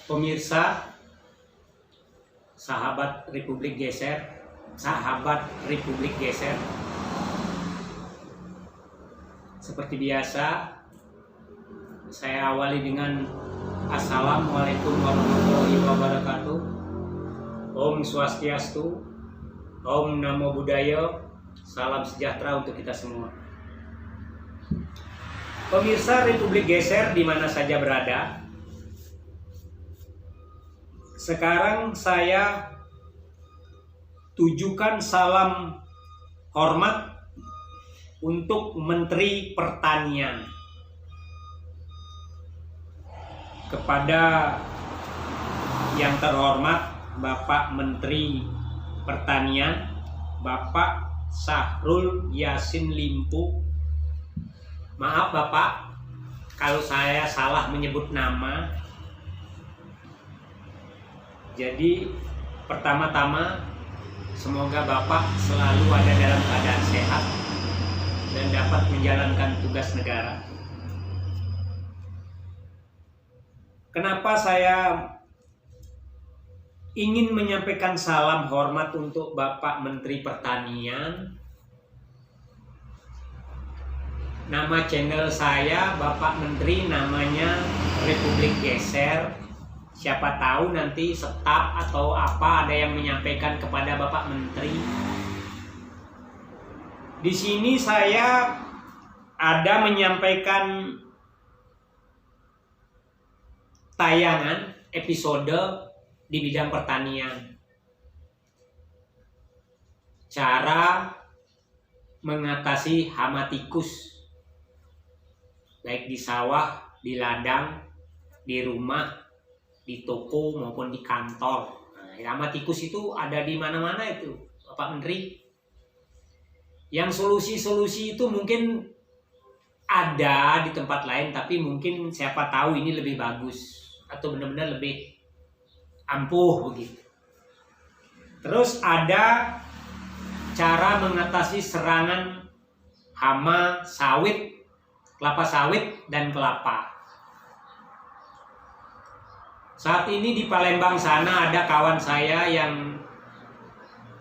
Pemirsa, sahabat Republik Geser, seperti biasa, saya awali dengan Assalamualaikum warahmatullahi wabarakatuh. Om Swastiastu, Om Namo Buddhaya, salam sejahtera untuk kita semua. Pemirsa Republik Geser di mana saja berada, sekarang saya tujukan salam hormat untuk Menteri Pertanian. Kepada yang terhormat Bapak Menteri Pertanian, Bapak Syahrul Yassin Limpo. Maaf Bapak kalau saya salah menyebut nama. Jadi pertama-tama semoga Bapak selalu ada dalam keadaan sehat dan dapat menjalankan tugas negara. Kenapa saya ingin menyampaikan salam hormat untuk Bapak Menteri Pertanian? Nama channel saya Bapak Menteri namanya Republik Geser. Siapa tahu nanti staf atau apa ada yang menyampaikan kepada Bapak Menteri. Di sini saya ada menyampaikan tayangan episode di bidang pertanian. Cara mengatasi hama tikus baik di sawah, di ladang, di rumah, di toko maupun di kantor. Nah, hama tikus itu ada di mana-mana itu, Bapak Menteri. Yang solusi-solusi itu mungkin ada di tempat lain, tapi mungkin siapa tahu ini lebih bagus atau benar-benar lebih ampuh begitu. Terus ada cara mengatasi serangan hama sawit, kelapa sawit dan kelapa. Saat ini di Palembang sana ada kawan saya yang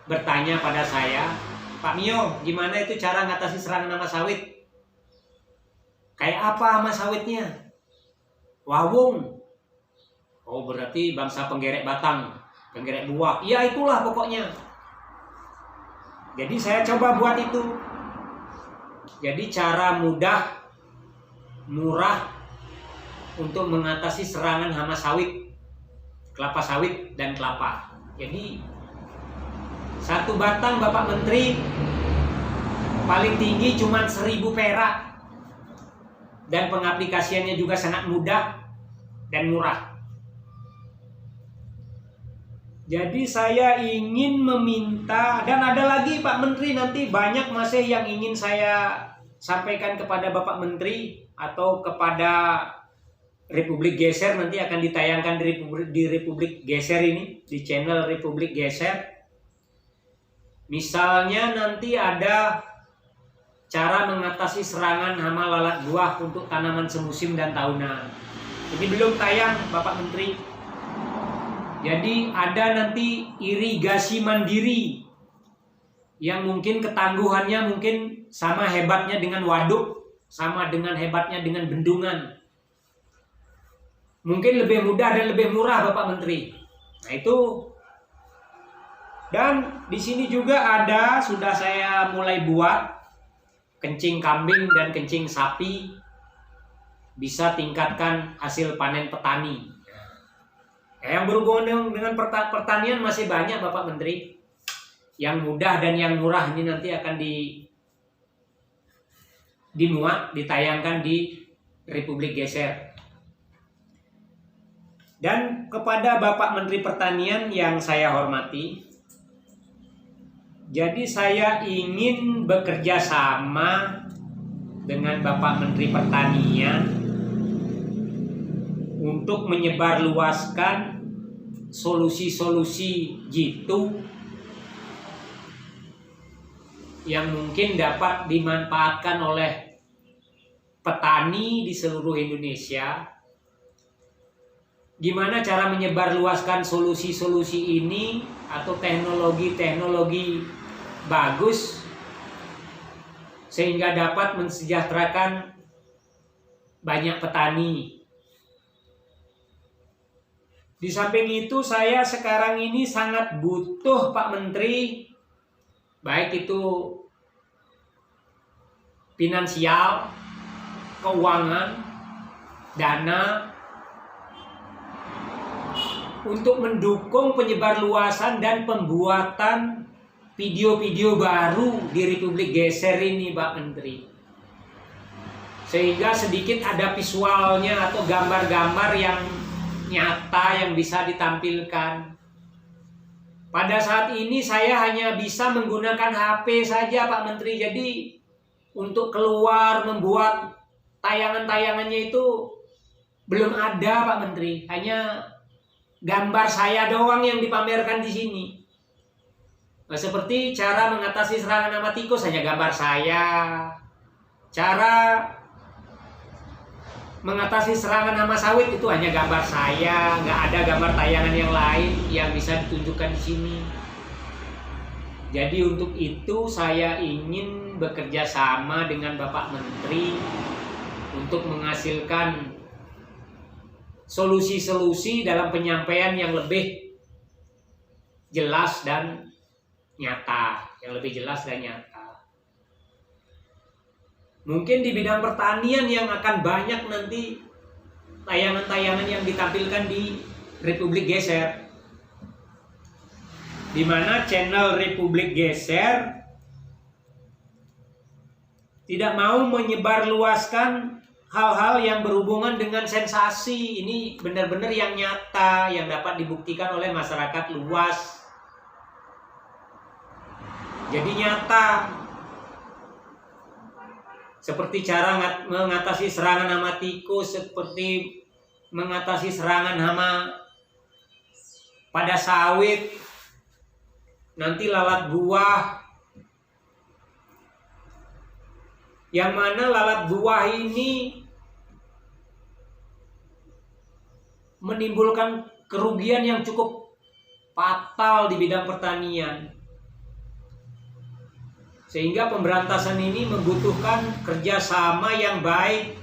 bertanya pada saya, Pak Mio, gimana itu cara mengatasi serangan hama sawit? Kayak apa hama sawitnya? Wawung. Oh, berarti bangsa penggerek batang, penggerek buah. Iya, itulah pokoknya. Jadi saya coba buat itu. Jadi cara mudah, murah untuk mengatasi serangan hama sawit, kelapa sawit dan kelapa. Jadi satu batang Bapak Menteri paling tinggi cuma 1.000 perak. Dan pengaplikasiannya juga sangat mudah dan murah. Jadi saya ingin meminta, dan ada lagi Pak Menteri, nanti banyak masih yang ingin saya sampaikan kepada Bapak Menteri atau kepada Republik Geser, nanti akan ditayangkan di Republik Geser ini, di channel Republik Geser. Misalnya nanti ada cara mengatasi serangan hama lalat buah untuk tanaman semusim dan tahunan. Ini belum tayang Bapak Menteri. Jadi ada nanti irigasi mandiri yang mungkin ketangguhannya mungkin sama hebatnya dengan waduk, sama dengan hebatnya dengan bendungan. Mungkin lebih mudah dan lebih murah Bapak Menteri. Nah itu. Dan di sini juga ada, sudah saya mulai buat kencing kambing dan kencing sapi, bisa tingkatkan hasil panen petani. Yang berhubungan dengan pertanian masih banyak Bapak Menteri. Yang mudah dan yang murah ini nanti akan dimuat, ditayangkan di Republik Geser. Dan kepada Bapak Menteri Pertanian yang saya hormati, jadi saya ingin bekerja sama dengan Bapak Menteri Pertanian untuk menyebarluaskan solusi-solusi jitu yang mungkin dapat dimanfaatkan oleh petani di seluruh Indonesia gimana cara menyebarluaskan solusi-solusi ini atau teknologi-teknologi bagus sehingga dapat mensejahterakan banyak petani. Di samping itu saya sekarang ini sangat butuh Pak Menteri, baik itu finansial, keuangan, dana, untuk mendukung penyebarluasan dan pembuatan video-video baru di Republik Geser ini Pak Menteri. Sehingga sedikit ada visualnya atau gambar-gambar yang nyata yang bisa ditampilkan. Pada saat ini saya hanya bisa menggunakan HP saja Pak Menteri. Jadi untuk keluar membuat tayangan-tayangannya itu belum ada Pak Menteri. Hanya gambar saya doang yang dipamerkan di sini. Nah, seperti cara mengatasi serangan hama tikus hanya gambar saya. Cara mengatasi serangan hama sawit itu hanya gambar saya, nggak ada gambar tayangan yang lain yang bisa ditunjukkan di sini. Jadi untuk itu saya ingin bekerja sama dengan Bapak Menteri untuk menghasilkan solusi-solusi dalam penyampaian yang lebih jelas dan nyata, Mungkin di bidang pertanian yang akan banyak nanti tayangan-tayangan yang ditampilkan di Republik Geser, di mana channel Republik Geser tidak mau menyebarluaskan hal-hal yang berhubungan dengan sensasi. Ini benar-benar yang nyata, yang dapat dibuktikan oleh masyarakat luas. Jadi nyata. Seperti cara mengatasi serangan hama tikus, seperti mengatasi serangan hama pada sawit, nanti lalat buah. Yang mana lalat buah ini menimbulkan kerugian yang cukup fatal di bidang pertanian. Sehingga pemberantasan ini membutuhkan kerjasama yang baik,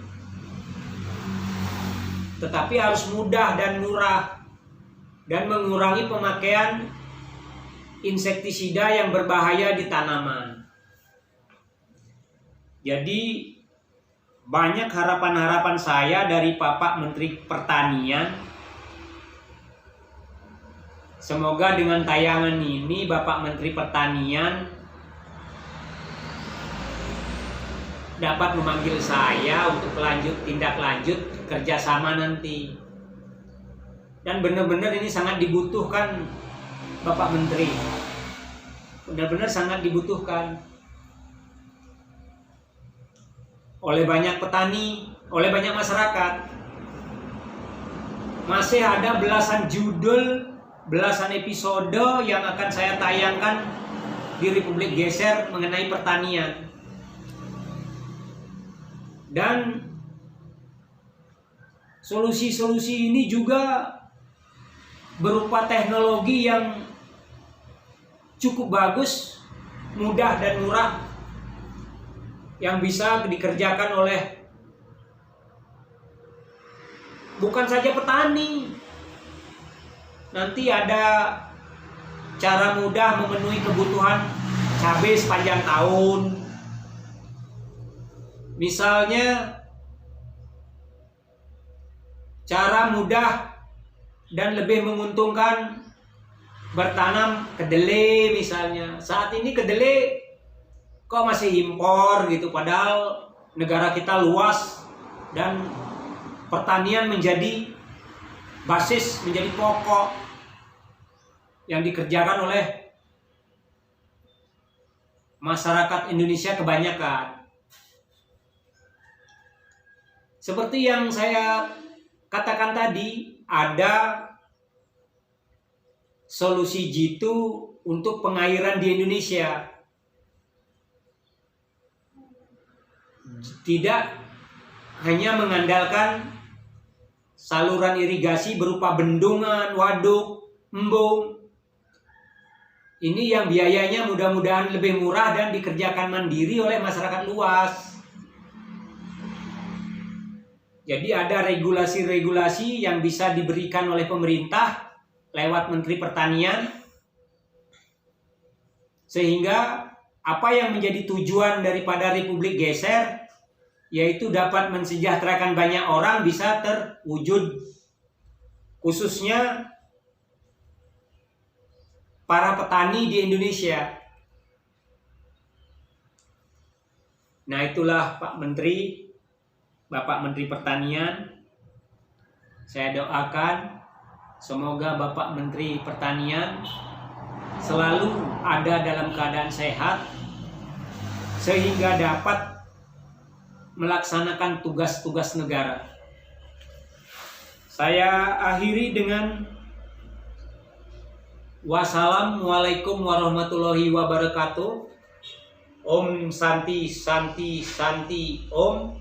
tetapi harus mudah dan murah, dan mengurangi pemakaian insektisida yang berbahaya di tanaman. Jadi banyak harapan-harapan saya dari Bapak Menteri Pertanian. Semoga dengan tayangan ini Bapak Menteri Pertanian dapat memanggil saya untuk tindak lanjut kerjasama nanti. Dan benar-benar ini sangat dibutuhkan Bapak Menteri. Benar-benar sangat dibutuhkan oleh banyak petani, oleh banyak masyarakat. Masih ada belasan judul, belasan episode yang akan saya tayangkan di Republik Geser mengenai pertanian. Dan solusi-solusi ini juga berupa teknologi yang cukup bagus, mudah dan murah, yang bisa dikerjakan oleh bukan saja petani. Nanti ada cara mudah memenuhi kebutuhan cabai sepanjang tahun. Misalnya cara mudah dan lebih menguntungkan bertanam kedelai misalnya. Saat ini kedelai kok masih impor gitu, padahal negara kita luas dan pertanian menjadi basis, menjadi pokok yang dikerjakan oleh masyarakat Indonesia kebanyakan. Seperti yang saya katakan tadi, ada solusi jitu untuk pengairan di Indonesia. Tidak hanya mengandalkan saluran irigasi berupa bendungan, waduk, embung. Ini yang biayanya mudah-mudahan lebih murah dan dikerjakan mandiri oleh masyarakat luas. Jadi ada regulasi-regulasi yang bisa diberikan oleh pemerintah lewat Menteri Pertanian, sehingga apa yang menjadi tujuan daripada Republik Geser, yaitu dapat mensejahterakan banyak orang, bisa terwujud, khususnya para petani di Indonesia. Nah, itulah Pak Menteri, Bapak Menteri Pertanian. Saya doakan semoga Bapak Menteri Pertanian selalu ada dalam keadaan sehat, sehingga dapat melaksanakan tugas-tugas negara. Saya akhiri dengan wassalamualaikum warahmatullahi wabarakatuh. Om Santi Santi Santi Om.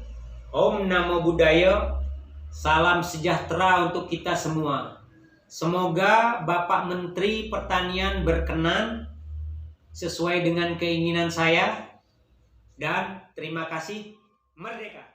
Om Namo Buddhaya. Salam sejahtera untuk kita semua. Semoga Bapak Menteri Pertanian berkenan sesuai dengan keinginan saya. Dan terima kasih. Merdeka!